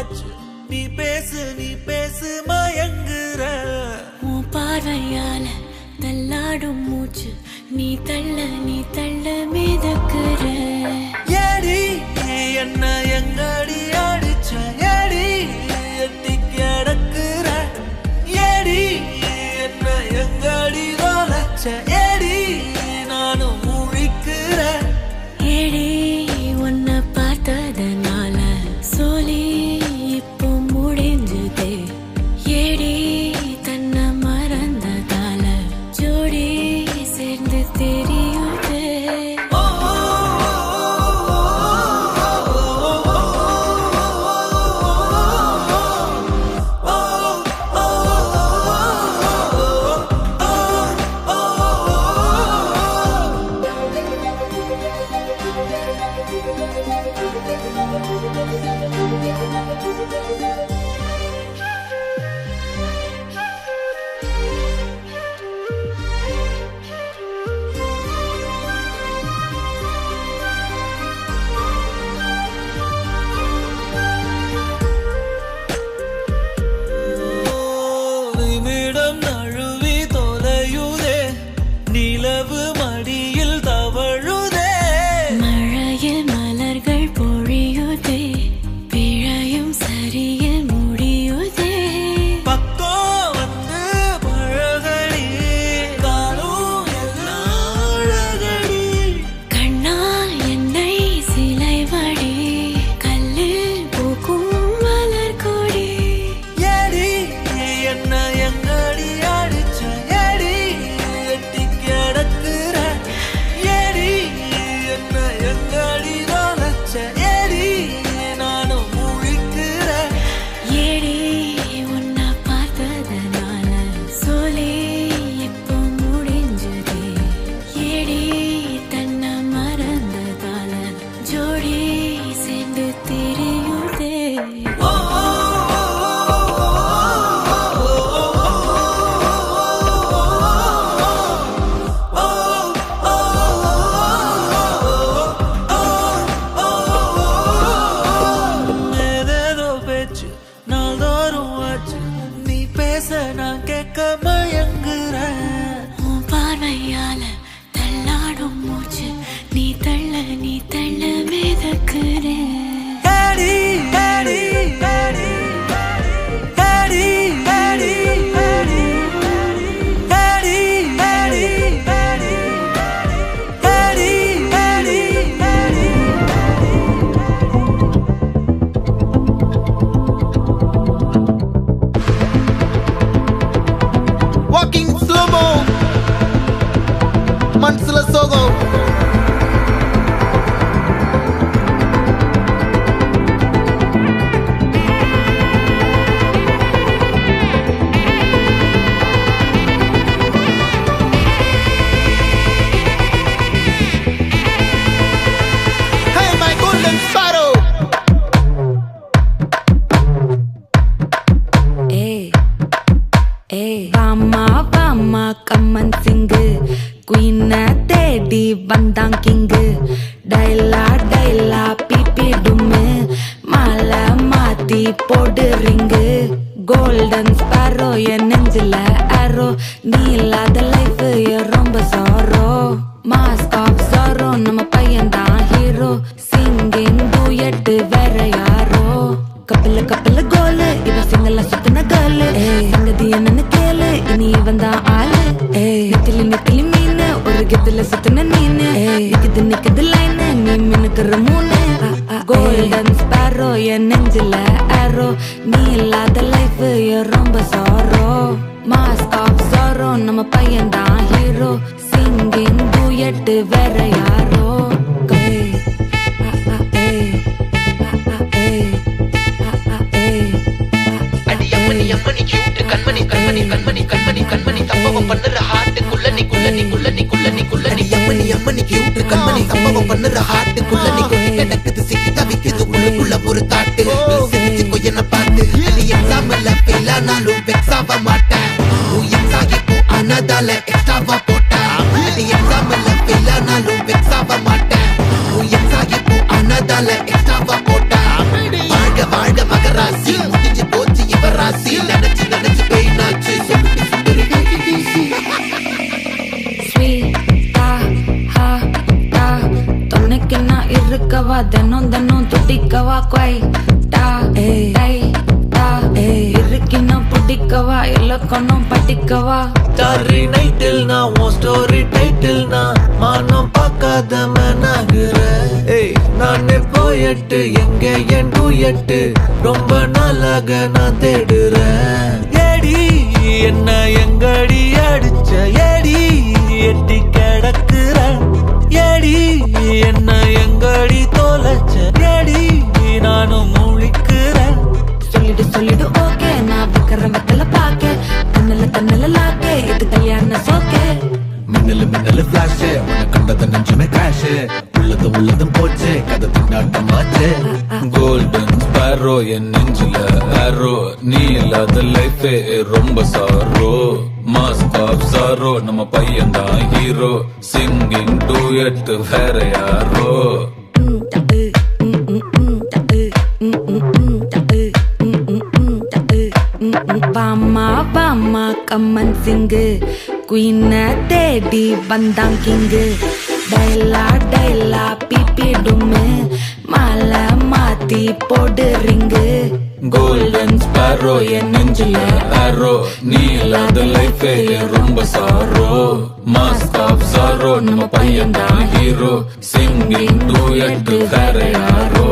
வச்சு நீ பேசு மயங்குற உன் பார்வையால தள்ளாடும் மூச்சு நீ தள்ள மிதக்குற ஏடி என்ன எங்கடி அடிச்ச ஏடி எட்டி கிடக்குற ஏடி என்ன எங்கடி தொலைச்ச ஏடி நானும் முழிக்கிற ஏடி உன்னை பார்த்ததனால சோலி இப்போ முடிஞ்சுதே ஏடி தன்னை மறந்ததால ஜோடி சேர்ந்து தெரியுதே நிமிடம் நழுவி தொலையுதே நிலவு மடியில் தவழுதே மழையில் மலர்கள் பொழியுதே பிழையும் சரியில் முடியுதே பக்கம் வந்து பழகடி காணும் எல்லாம் அழகடி கண்ணா என்னை சிலை வடி கல்லில் பூக்கும் மலர் கொடி ஏடி என்ன எங்கடி அடிச்ச ஏடி எட்டி கிடக்குற ஏடி என்ன எங்கடி தொலைச்ச ஏடி நானும் முழிக்கிற ஏடி உன்னை பார்த்ததனால சோலி இப்போ முடிஞ்சுதே ஏடி தன்னை மறந்ததால ஜோடி சேர்ந்து தெரியுதே ஏதேதோ பேச்சு நாள்தோறும் ஆச்சு நீ பேச நான் கேட்க மயங்குறேன் உன் பார்வையால தள்ளாடும் மூச்சு நீ தள்ள மிதக்குற ஏடி ஏடி ஏடி ஏடி ஏடி ஏடி ஏடி ஏடி ஏடி ஏடி ஏடி Walking slow-mo Mansala Sogo Hey my golden sparrow வாமா கம்மன் சிங்கு குயின தேடி வந்தான் கிங்கு டைலா பிபி டும்மு மாலை மாத்தி போடு ரிங்கு கோல்டன் ஸ்பாரோ என் நெஞ்சில அரோ நீ இல்லாத லைஃப் ரொம்ப சாரோ மாஸ்க் ஆஃப் சாரோ நம்ம பையன் தான் ஹீரோ சிங்கிங் டூயட் வேற யாரோ கப்பல கோலு இவ சிங்கல சுத்தின கேளு சங்கதி என்னன்னு கேளு இனி இவன் தான் ஆளு நெத்திலி மீனு ஒரு கெத்துல சுத்தின நீனு நிக்குது லைனு நீ மினுக்குற மூணு கோல்டன் ஸ்பாரோ என் நெஞ்சில அரோ நீ இல்லாத லைஃப் ரொம்ப சாரோ மாஸ்க் ஆஃப் சாரோ நம்ம பையன் தான் ஹீரோ சிங்கிங் டூயட் வேற யாரோ அம்மணி கியூட் கண்மணி சம்பவம் பண்ணுற ஹார்ட்டுக்குள்ள நீ அம்மணி கியூட் கண்மணி சம்பவம் பண்ணுற ஹார்ட்டுக்குள்ள நீ கிடக்குது சிக்கி தவிக்குது உள்ளுக்குள்ள ஒரு தாட்டு நீ சிரிச்சுக்கோ என்ன பார்த்து நீ எக்ஸாம்ல ஃபெயில் ஆனாலும் வெக்ஸ் ஆக மாட்டேன் உன் எக்ஸாகி போ ஆனதால எக்ஸ்ட்ராவா போட்டேன் நீ எக்ஸாம்ல ஃபெயில் ஆனாலும் வெக்ஸ் ஆக மாட்டேன் உன் எக்ஸாகி போ ஆனதால எக்ஸ்ட்ராவா போட்டேன் வாழ்க மகராசி quay ta டை டா இருக்கினா பிடிக்கவா இலக்கணம் படிக்கவா ஸ்டாரி நைட்டில் நான் உன் ஸ்டோரி டைட்டில் நான் மானம் பார்க்காத மேனாகிற நானே போயட்டு எங்க என் டூயட்டு ரொம்ப நாளாக நான் தேடுறேன் ஏடி என்ன எங்கடி அடிச்ச ஏடி எட்டி கிடக்குற ஏடி என்ன எங்கடி தொலைச்ச ஏடி நானும் முழிக்கிறேன் சொல்லிடு ஓகே நான் வைக்கிற வெத்தல பாக்க கண்ணல லாக்கே இது கல்யாண சோக்கே மின்னலு ஃபிளாஷ் உனக்கு கண்டத நெஞ்சுமே கிராஷ் உள்ளதும் போச்சு கதை திண்டாட்டமாச்சு கோல்டன் ஸ்பாரோ என் நெஞ்சில ஆரோ நீ இல்லாத லைஃபே ரொம்ப சாரோ மாஸ்க் ஆஃப் சாரோ நம்ம பையன் தான் ஹீரோ சிங்கிங் டூயட் வேற யாரோ பாமா கம்மன் சிங்கு குயின தேடி வந்தான் கிங்கு டைலா பிபிடுமே மாலை மாத்தி போடு ரிங்கு கோல்டன் ஸ்பாரோ என் நெஞ்சில ஆரோ நீ இல்லாத லைஃபே ரொம்ப சாரோ மாஸ்க் ஆஃப் சாரோ நம்ம பையன் தான் ஹீரோ சிங்கிங் டூயட் வேற யாரோ